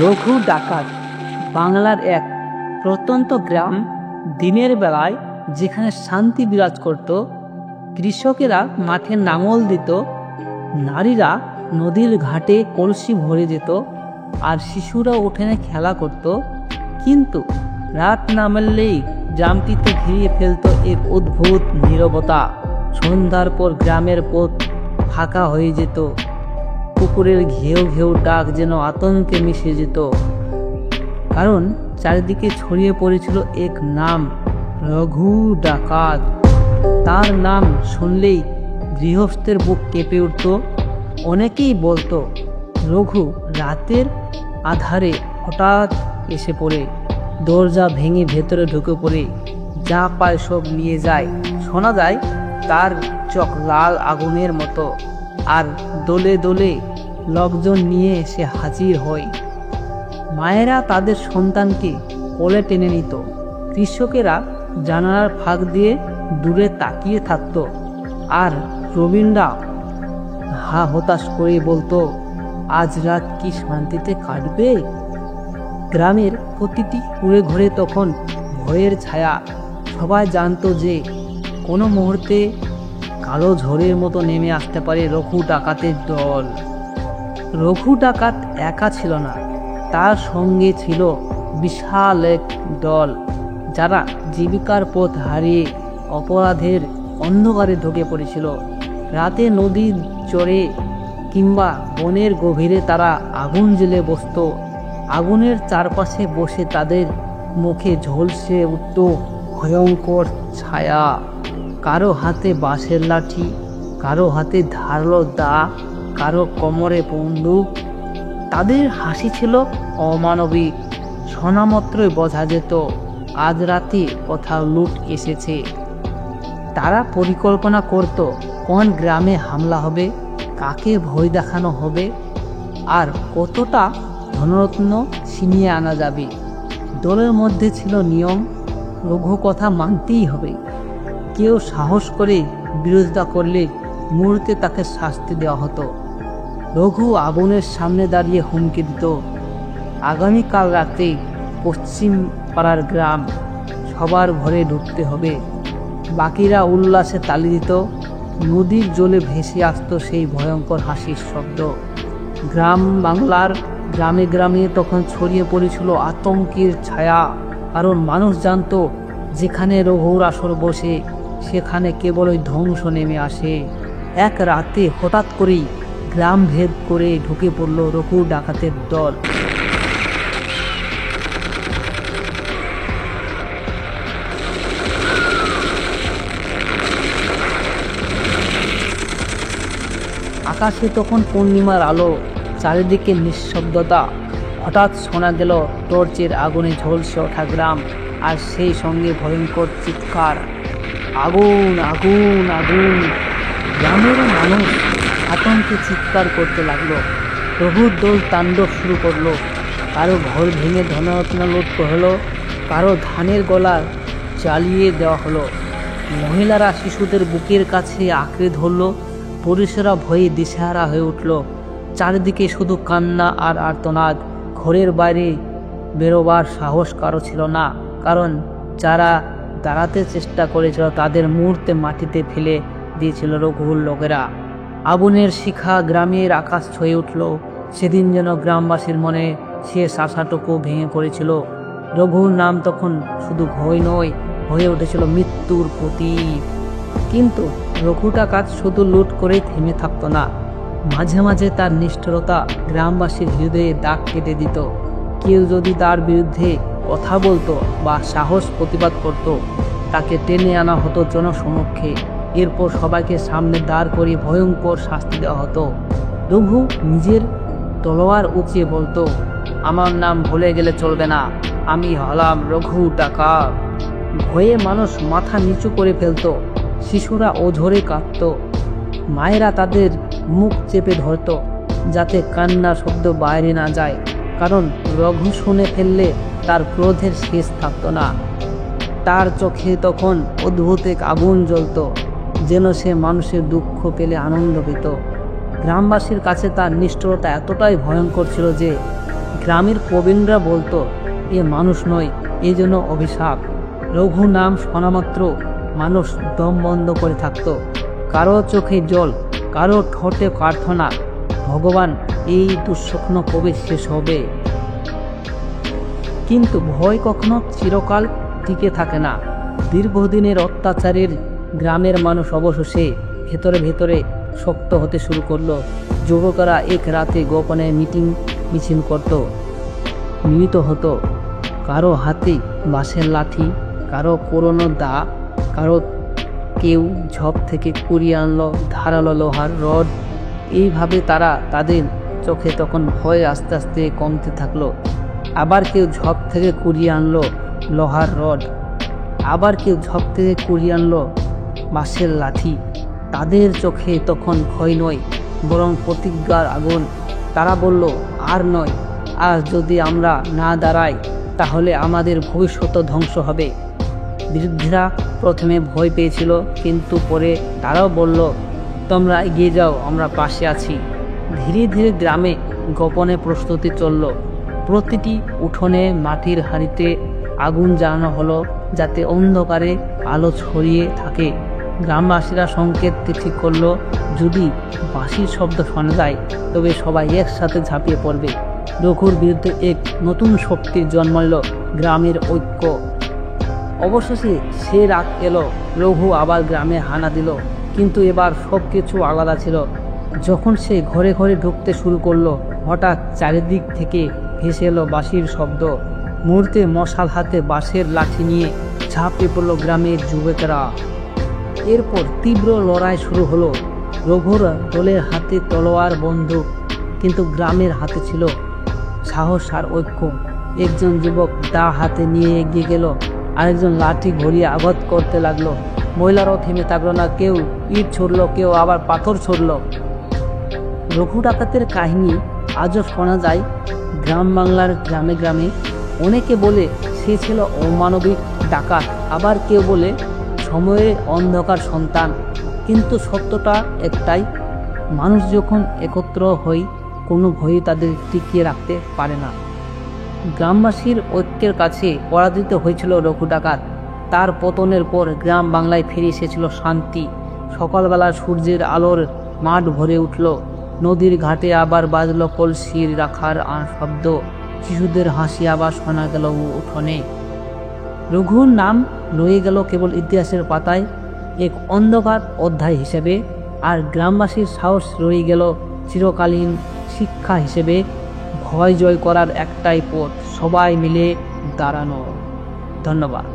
রঘু ডাকাত বাংলার এক প্রত্যন্ত গ্রাম। দিনের বেলায় যেখানে শান্তি বিরাজ করত, কৃষকেরা মাঠে লাঙল দিত, নারীরা নদীর ঘাটে কলসি ভরে যেত, আর শিশুরা উঠোনে খেলা করত। কিন্তু রাত নামলেই গ্রামটিতে ঘিরে ফেলত এক অদ্ভুত নীরবতা। সন্ধ্যার পর গ্রামের পথ ফাঁকা হয়ে যেত, কুকুরের ঘেউ ঘেউ ডাক যেন আতঙ্কে মিশে যেত, কারণ চারিদিকে ছড়িয়ে পড়েছিল এক নাম, রঘু ডাকাত। তার নাম শুনলেই গৃহস্থের বুক কেঁপে উঠত। অনেকেই বলতো রঘু রাতের আধারে হঠাৎ এসে পড়ে, দরজা ভেঙে ভেতরে ঢুকে পড়ে, যা পায় সব নিয়ে যায়। শোনা যায় তার চোখ লাল আগুনের মতো, আর দোলে দোলে লোকজন নিয়ে সে হাজির হয়। মায়েরা তাদের সন্তানকে কোলে টেনে নিত, কৃষকেরা জানালার ফাঁক দিয়ে দূরে তাকিয়ে থাকত, আর প্রবীণরা হতাশ করে বলতো, আজ রাত কি শান্তিতে কাটবে? গ্রামের প্রতিটি কুড়ে ঘরে তখন ভয়ের ছায়া। সবাই জানতো যে কোনো মুহূর্তে কালো ঝড়ের মতো নেমে আসতে পারে রঘু ডাকাতের দল। রঘু ডাকাত একা ছিল না, তার সঙ্গে ছিল বিশাল এক দল, যারা জীবিকার পথ হারিয়ে অপরাধের অন্ধকারে ঢুকে পড়েছিল। রাতে নদীর চরে কিংবা বনের গভীরে তারা আগুন জ্বেলে বসত। আগুনের চারপাশে বসে তাদের মুখে ঝলসে উঠত ভয়ঙ্কর ছায়া। কারো হাতে বাঁশের লাঠি, কারো হাতে ধারালো দা, কারো কোমরে বন্দুক। তাদের হাসি ছিল অমানবিক। শোনামাত্রই বোঝা যেত আজ রাতে কোথাও লুট এসেছে। তারা পরিকল্পনা করত কোন গ্রামে হামলা হবে, কাকে ভয় দেখানো হবে, আর কতটা ধনরত্ন ছিনিয়ে আনা যাবে। দলের মধ্যে ছিল নিয়ম, রঘু কথা মানতেই হবে। কেউ সাহস করে বিরোধিতা করলে মুহূর্তে তাকে শাস্তি দেওয়া হতো। রঘু আগুনের সামনে দাঁড়িয়ে হুমকি দিত, আগামীকাল রাতে পশ্চিম পাড়ার গ্রাম, সবার ঘরে ঢুকতে হবে। বাকিরা উল্লাসে তালি দিত। নদীর জলে ভেসে আসতো সেই ভয়ঙ্কর হাসির শব্দ। গ্রাম বাংলার গ্রামে গ্রামে তখন ছড়িয়ে পড়েছিল আতঙ্কের ছায়া, কারণ মানুষ জানতো যেখানে রঘুর আসর বসে সেখানে কেবলই ধ্বংস নেমে আসে। এক রাতে হঠাৎ করেই গ্রাম ভেদ করে ঢুকে পড়ল রঘু ডাকাতের দল। আকাশে তখন পূর্ণিমার আলো, চারিদিকে নিঃশব্দতা। হঠাৎ শোনা গেল টর্চের আগুনে ঝলসে ওঠা গ্রাম, আর সেই সঙ্গে ভয়ঙ্কর চিৎকার, আগুন আগুন আগুন। গ্রামের মানুষ আতঙ্কে চিৎকার করতে লাগলো। প্রভুর দল তাণ্ডব শুরু করলো। কারো ঘর ভেঙে ধনরত্ন লুট হলো, কারো ধানের গলা জ্বালিয়ে দেওয়া হলো। মহিলারা শিশুদের বুকের কাছে আঁকড়ে ধরলো। পুরুষেরা ভয়ে দিশেহারা হয়ে উঠল। চারিদিকে শুধু কান্না আর আর্তনাদ। ঘরের বাইরে বেরোবার সাহস কারো ছিল না, কারণ যারা দাঁড়াতে চেষ্টা করেছিল তাদের মুহূর্তে মাটিতে ফেলে দিয়েছিল রঘুর লোকেরা। আগুনের শিখা গ্রামের আকাশ ছুঁয়ে উঠল। সেদিন যেন গ্রামবাসীর মনে শেষ আশাটুকু ভেঙে পড়েছিল। রঘুর নাম তখন শুধু ভয় নয়, হয়ে উঠেছিল মৃত্যুর প্রতীক। কিন্তু রঘু ডাকাত শুধু লুট করেই থেমে থাকতো না। মাঝে মাঝে তার নিষ্ঠুরতা গ্রামবাসীর হৃদয়ে দাগ কেটে দিত। কেউ যদি তার বিরুদ্ধে কথা বলতো বা সাহস প্রতিবাদ করত, তাকে টেনে আনা হতো জনসমক্ষে। এরপর সবাইকে সামনে দাঁড় করিয়ে ভয়ঙ্কর শাস্তি দেওয়া হতো। রঘু নিজের তলোয়ার উঁচিয়ে বলতো, আমার নাম ভুলে গেলে চলবে না, আমি হলাম রঘু ডাকাত। ভয়ে মানুষ মাথা নিচু করে ফেলতো। শিশুরা অঝরে কাঁদত। মায়েরা তাদের মুখ চেপে ধরত যাতে কান্নার শব্দ বাইরে না যায়, কারণ রঘু শুনে ফেললে তার ক্রোধের শেষ থাকতো না। তার চোখে তখন অদ্ভুত এক আগুন জ্বলত, যেন সে মানুষের দুঃখ পেলে আনন্দ পেত। গ্রামবাসীর কাছে তার নিষ্ঠুরতা এতটাই ভয়ঙ্কর ছিল যে গ্রামের প্রবীণরা বলতো এ মানুষ নয়, এ যেন অভিশাপ। রঘু নাম শোনামাত্র মানুষ দম বন্ধ করে থাকত, কারো চোখে জল, কারো ঠোঁটে প্রার্থনা, ভগবান এই দুঃস্বপ্ন কবে শেষ হবে। কিন্তু ভয় কখনো চিরকাল টিকে থাকে না। দীর্ঘদিনের অত্যাচারের গ্রামের মানুষ অবশেষে ভেতরে ভেতরে শক্ত হতে শুরু করলো। যুবকরা এক রাতে গোপনে মিছিল করত, মিলিত হতো। কারো হাতে বাঁশের লাঠি, কারো পুরনো দা, কারো কেউ ঝপ থেকে কুড়িয়ে আনলো ধারালো লোহার রড। এইভাবে তারা তাদের চোখে তখন ভয় আস্তে আস্তে কমতে থাকলো। আবার কেউ ঝপ থেকে কুড়িয়ে আনলো লোহার রড, আবার কেউ ঝপ থেকে কুড়িয়ে আনলো বাঁশের লাঠি। তাদের চোখে তখন ভয় নয়, বরং প্রতিজ্ঞার আগুন। তারা বলল, আর নয়, আজ যদি আমরা না দাঁড়াই তাহলে আমাদের ভবিষ্যৎ ধ্বংস হবে। বিরোধীরা প্রথমে ভয় পেয়েছিল, কিন্তু পরে তারাও বলল, তোমরা এগিয়ে যাও, আমরা পাশে আছি। ধীরে ধীরে গ্রামে গোপনে প্রস্তুতি চলল। প্রতিটি উঠোনে মাটির হাঁড়িতে আগুন জ্বালানো হলো, যাতে অন্ধকারে আলো ছড়িয়ে থাকে। গ্রামবাসীরা সংকেত ঠিক করলো, যদি বাঁশির শব্দ শোনা যায় তবে সবাই একসাথে ঝাঁপিয়ে পড়বে। রঘুর বিরুদ্ধে এক নতুন শক্তির জন্ম এলো, গ্রামের ঐক্য। অবশেষে সে রাত এলো, রঘু আবার গ্রামে হানা দিল, কিন্তু এবার সব কিছু আলাদা ছিল। যখন সে ঘরে ঘরে ঢুকতে শুরু করলো, হঠাৎ চারিদিক থেকে ভেসে এলো বাঁশির শব্দ। মুহূর্তে মশাল হাতে বাঁশের লাঠি নিয়ে ঝাঁপিয়ে পড়ল গ্রামের যুবকেরা। এরপর তীব্র লড়াই শুরু হলো। রঘুর দলের হাতে তলোয়ার, বন্দুক, কিন্তু গ্রামের হাতে ছিল সাহস আর ঐক্য। একজন যুবক দা হাতে নিয়ে এগিয়ে গেল, আরেকজন লাঠি ঘুরিয়ে আঘাত করতে লাগলো। মহিলারাও থেমে থাকলো না, কেউ ইট ছুড়লো, কেউ আবার পাথর ছুড়লো। রঘু ডাকাতের কাহিনী আজও শোনা যায় গ্রাম বাংলার গ্রামে গ্রামে। অনেকে বলে সে ছিল অমানবিক ডাকাত, আবার কেউ বলে সময়ের অন্ধকার সন্তান। কিন্তু সত্যটা একটাই, মানুষ যখন একত্র হয় কোনো ভয় তাদের টিকিয়ে রাখতে পারে না। গ্রামবাসীর ঐক্যের কাছে পরাজিত হয়েছিল রঘু ডাকাত। তার পতনের পর গ্রাম বাংলায় ফিরে এসেছিল শান্তি। সকালবেলা সূর্যের আলোর মাঠ ভরে উঠল, নদীর ঘাটে আবার বাজল কলসির রাখার শব্দ, শিশুদের হাসি আবার শোনা গেল উঠোনে। রঘুর নাম রয়ে গেল কেবল ইতিহাসের পাতায় এক অন্ধকার অধ্যায় হিসেবে, আর গ্রামবাসীর সাহস রয়ে গেল চিরকালীন শিক্ষা হিসেবে। ভয় জয় করার একটাই পথ, সবাই মিলে দাঁড়ানো। ধন্যবাদ।